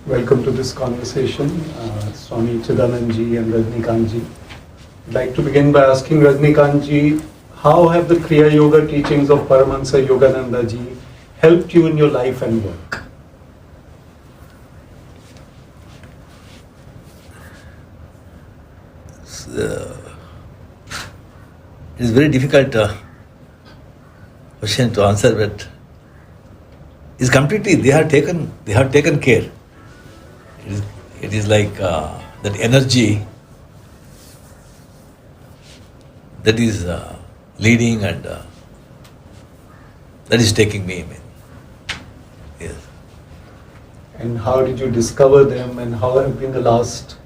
Welcome to this conversation, Swami Chidananda Ji and Rajinikanth Ji. I'd like to begin by asking Rajinikanth Ji, how have the Kriya Yoga teachings of Paramahansa Yogananda Ji helped you in your life and work? It's a very difficult question to answer, but it's completely, they have taken care. It is like that energy that is leading and that is taking me. Yes. And how did you discover them, and how have been the last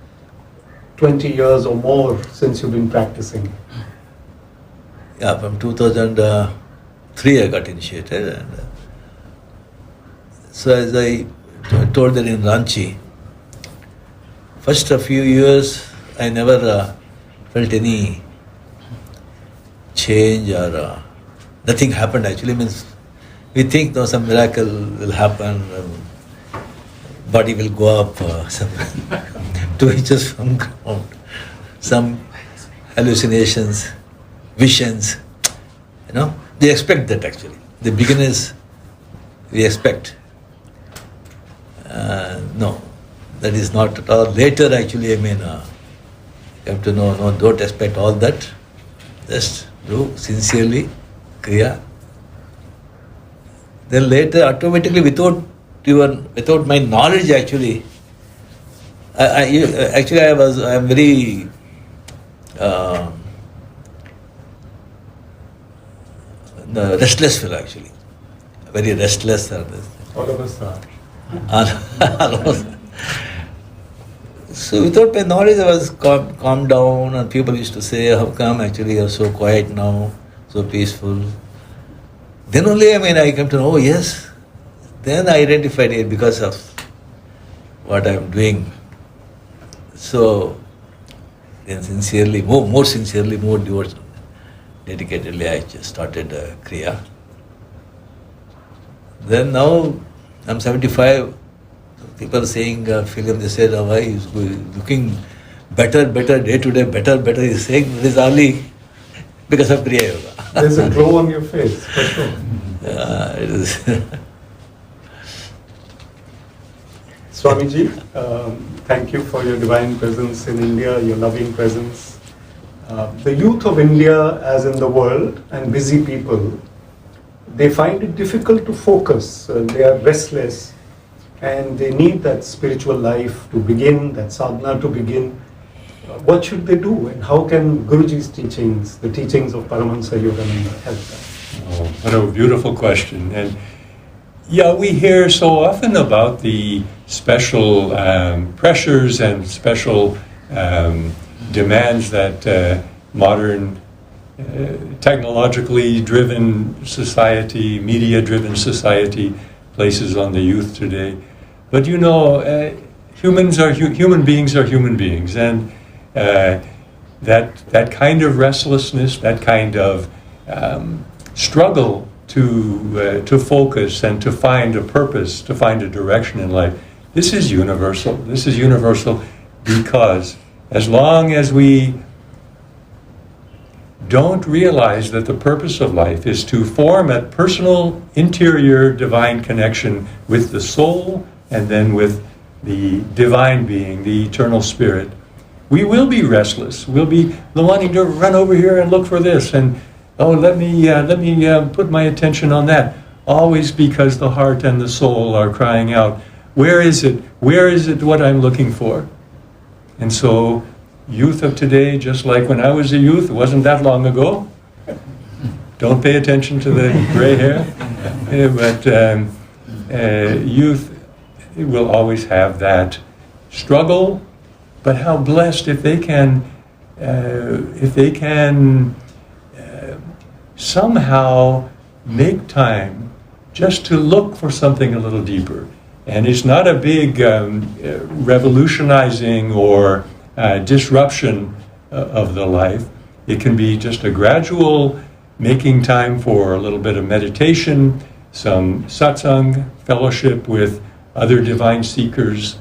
20 years or more since you've been practicing? Yeah, from 2003 I got initiated, and so as I told that in Ranchi, first a few years I never felt any change or nothing happened actually. Means we think no, some miracle will happen, body will go up, some 2 inches from ground, some hallucinations, visions, they expect that actually. The beginners, we expect. No, that is not at all. Later actually, you have to know, no, don't expect all that. Just do sincerely, Kriya. Then later, automatically, without my knowledge actually, I am very restless fellow actually. Very restless. All of us are. So without my knowledge, I was calmed down, and people used to say, how come actually you're so quiet now, so peaceful? Then only, I came to know, oh yes. Then I identified it because of what I'm doing. So then sincerely, more sincerely, more dedicatedly, I just started Kriya. Then now I'm 75. People are saying, film, they said, why he's looking better, day to day, better. He's saying it is only because of Kriya Yoga. There's a glow on your face, for sure. It is. Swamiji, thank you for your divine presence in India, your loving presence. The youth of India, as in the world, and busy people, they find it difficult to focus. They are restless, and they need that spiritual life to begin, that sadhana to begin. What should they do, and how can Guruji's teachings, the teachings of Paramahansa Yogananda, help them? Oh, what a beautiful question. And yeah, we hear so often about the special pressures and special demands that modern technologically driven society, media driven society places on the youth today. But human beings are human beings, and that kind of restlessness, that kind of struggle to focus and to find a purpose, to find a direction in life, this is universal. This is universal because as long as we don't realize that the purpose of life is to form a personal, interior, divine connection with the soul and then with the divine being, the eternal spirit, we will be restless. We'll be wanting to run over here and look for this, and let me put my attention on that. Always because the heart and the soul are crying out, where is it? Where is it what I'm looking for? And so youth of today, just like when I was a youth, it wasn't that long ago. Don't pay attention to the gray hair. But youth will always have that struggle. But how blessed if they can somehow make time just to look for something a little deeper. And it's not a big revolutionizing or disruption of the life. It can be just a gradual making time for a little bit of meditation, some satsang, fellowship with other divine seekers,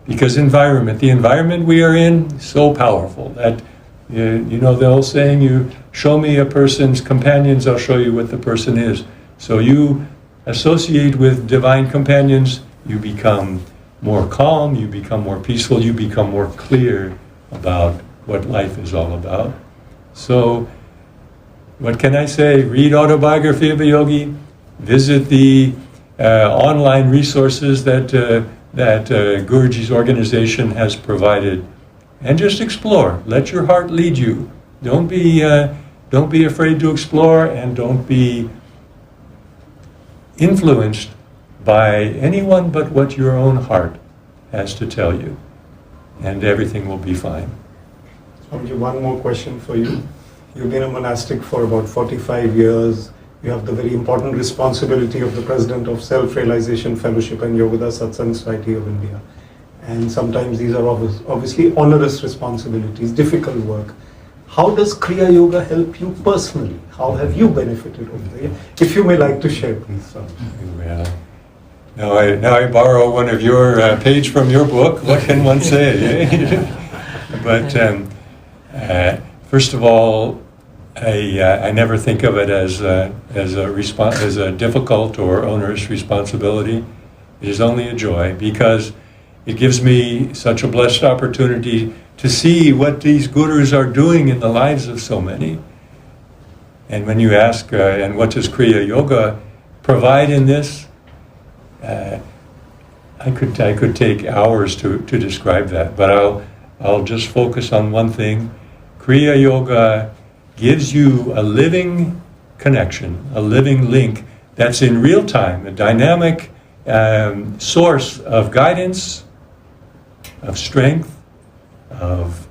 Because the environment we are in, so powerful that, you know the old saying, you show me a person's companions, I'll show you what the person is. So you associate with divine companions, you become more calm, you become more peaceful, you become more clear about what life is all about. So, what can I say? Read Autobiography of a Yogi, visit the online resources that Guruji's organization has provided, and just explore. Let your heart lead you. Don't be afraid to explore, and don't be influenced by anyone but what your own heart has to tell you, and everything will be fine. Swamiji, one more question for you. You've been a monastic for about 45 years. You have the very important responsibility of the President of Self-Realization Fellowship and Yogoda Satsang Society of India. And sometimes these are obviously onerous responsibilities, difficult work. How does Kriya Yoga help you personally? How have you benefited over the years? If you may like to share, please. Well, now I borrow one of your page from your book. What can one say? But first of all, I never think of it as a difficult or onerous responsibility. It is only a joy, because it gives me such a blessed opportunity to see what these gurus are doing in the lives of so many. And when you ask, and what does Kriya Yoga provide in this? I could take hours to describe that, but I'll just focus on one thing. Kriya Yoga gives you a living connection, a living link that's in real time, a dynamic source of guidance, of strength, of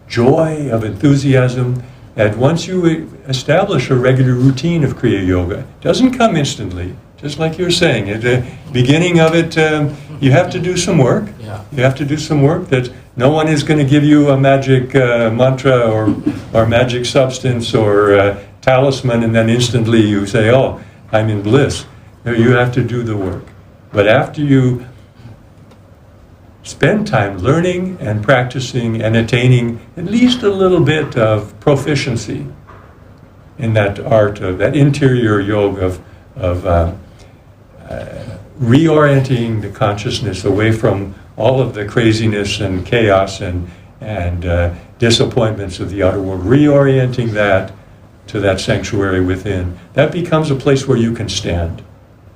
joy, of enthusiasm. That once you establish a regular routine of Kriya Yoga, it doesn't come instantly, just like you're saying. At the beginning of it, you have to do some work. Yeah. You have to do some work that no one is going to give you a magic mantra or magic substance or talisman, and then instantly you say, oh, I'm in bliss. No, you have to do the work. But after you spend time learning and practicing and attaining at least a little bit of proficiency in that art of that interior yoga of reorienting the consciousness away from all of the craziness and chaos and disappointments of the outer world, reorienting that to that sanctuary within, that becomes a place where you can stand.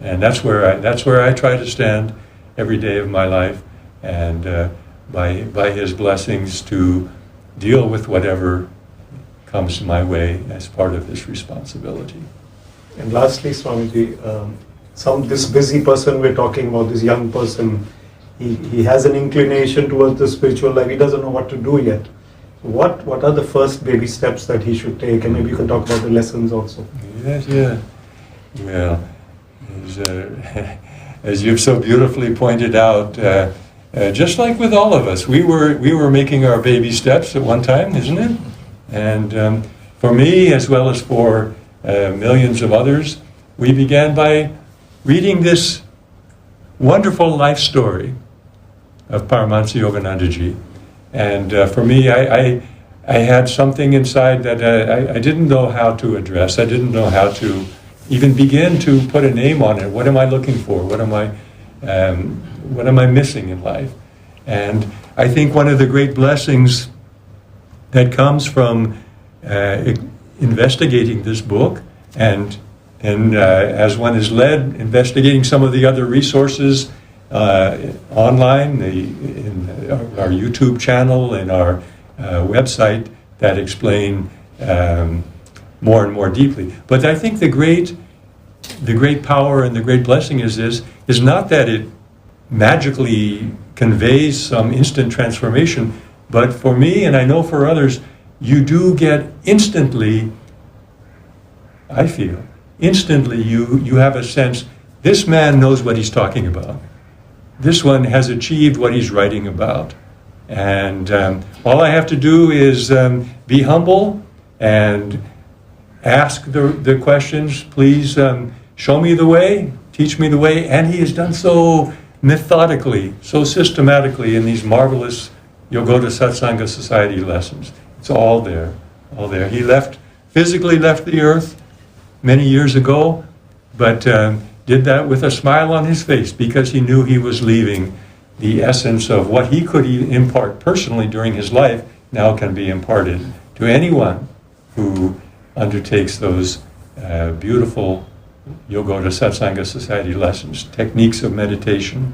And that's where I try to stand every day of my life, and by his blessings to deal with whatever comes my way as part of this responsibility. And lastly, Swamiji, this busy person we're talking about, this young person, he has an inclination towards the spiritual life. He doesn't know what to do yet. What are the first baby steps that he should take? And maybe you can talk about the lessons also. Yes, yeah. Well, as you've so beautifully pointed out, just like with all of us, we were making our baby steps at one time, isn't it? And for me, as well as for millions of others, we began by reading this wonderful life story of Paramahansa Yoganandaji. And for me, I had something inside that I didn't know how to address. I didn't know how to even begin to put a name on it. What am I looking for? What am I missing in life? And I think one of the great blessings that comes from investigating this book, and as one is led, investigating some of the other resources online, in our YouTube channel and our website that explain more and more deeply. But I think the great power and the great blessing is not that it magically conveys some instant transformation, but for me, and I know for others, you do get instantly, I feel, instantly you have a sense, this man knows what he's talking about. This one has achieved what he's writing about. And all I have to do is be humble and ask the questions. Please show me the way, teach me the way. And he has done so methodically, so systematically in these marvelous Yogoda Satsanga Society lessons. It's all there, all there. He physically left the earth many years ago, but did that with a smile on his face because he knew he was leaving the essence of what he could impart personally during his life now can be imparted to anyone who undertakes those beautiful Yogoda Satsanga Society lessons, techniques of meditation,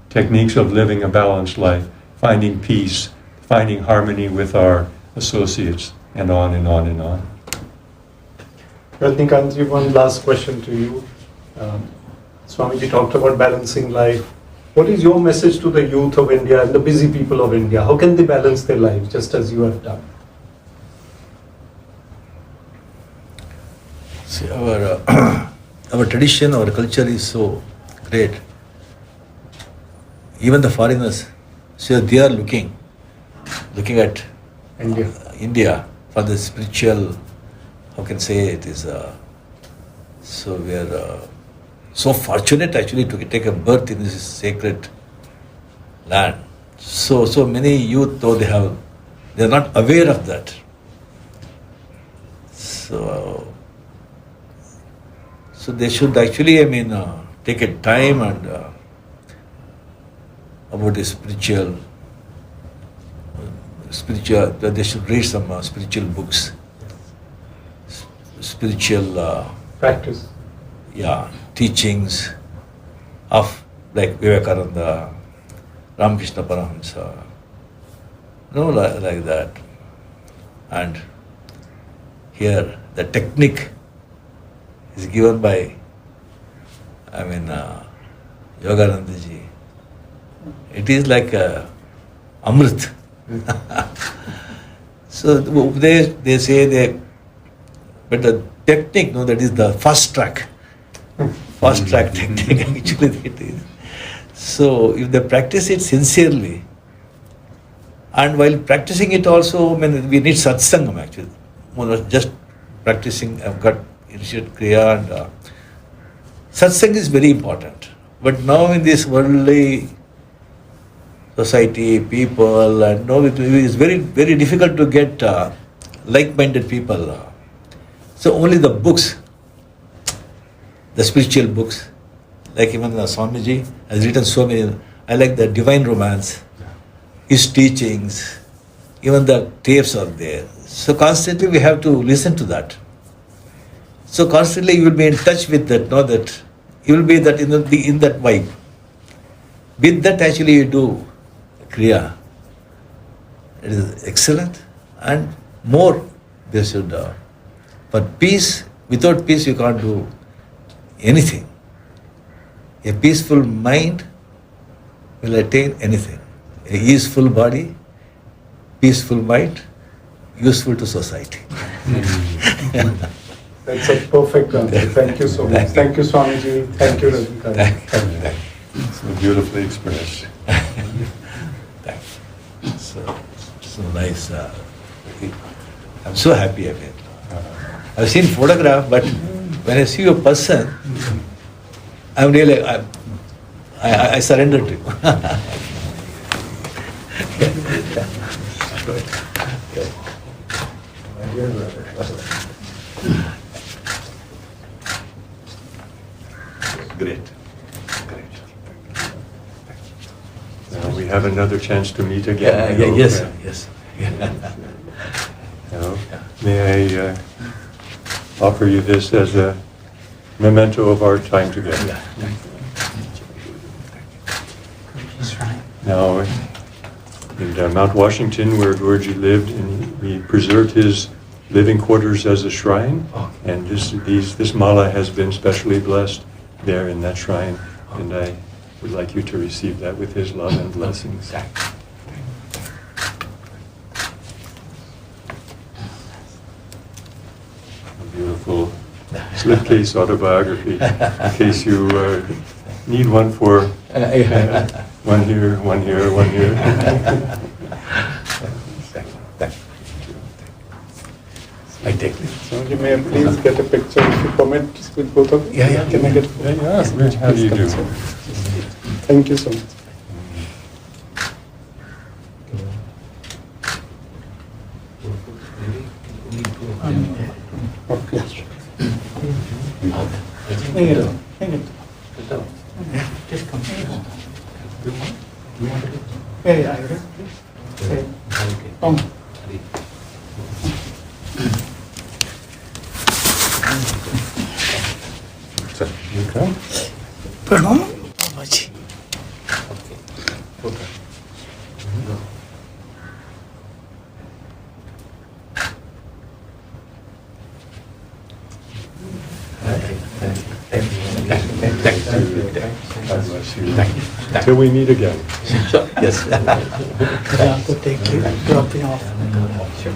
techniques of living a balanced life, finding peace, finding harmony with our associates, and on and on and on. Rajinikanth, one last question to you. Swamiji talked about balancing life. What is your message to the youth of India and the busy people of India? How can they balance their lives just as you have done? See, our tradition, our culture is so great. Even the foreigners, so they are looking at India for the spiritual. How can say it is? So we are so fortunate actually to take a birth in this sacred land. So many youth, though they are not aware of that. So they should actually, take a time and about the spiritual. They should read some spiritual books, spiritual practice. Teachings of like Vivekananda, Ramakrishna Paramahamsa, like that. And here the technique is given by, Yogananda ji. It is like Amrit. So they say but the technique, that is the fast track technique actually it is. So if they practice it sincerely, and while practicing it also, we need satsangam actually. Not just practicing, I've got initiate Kriya and satsang is very important. But now in this worldly society, people, and now it is very, very difficult to get like-minded people. So only the books, the spiritual books, like even Swamiji has written so many. I like the Divine Romance, his teachings, even the tapes are there. So constantly we have to listen to that. So constantly you will be in touch with that, that you will be that in that vibe. With that actually you do Kriya. It is excellent, and more they should. But peace, without peace you can't do anything. A peaceful mind will attain anything. A easeful body, peaceful mind, useful to society. That's a perfect answer. Thank you so much. Thank you, Swamiji. Thank you, Rajinikanth. Thank you. So beautifully expressed. So nice. I'm so happy of it. I've seen photograph, but when I see a person, I'm really, I surrender to you. Great. Now we have another chance to meet again. Yes. Now, may I offer you this as a memento of our time together. Now, in Mount Washington, where Guruji lived, and we preserved his living quarters as a shrine, and this mala has been specially blessed there in that shrine, and I would like you to receive that with his love and blessings. Beautiful slipcase autobiography, in case you need one for one here, one here, one here. I take it. So you may please get a picture if you permit with both of you. Yeah. Can I get? Yeah, how do you do? Thank you so much. Okay. Just come. Hey, Ira. Hey. Come. Okay. Pranam. Babaji. God bless you. Till we meet again. Yes. I have to take you, drop you off. Sure.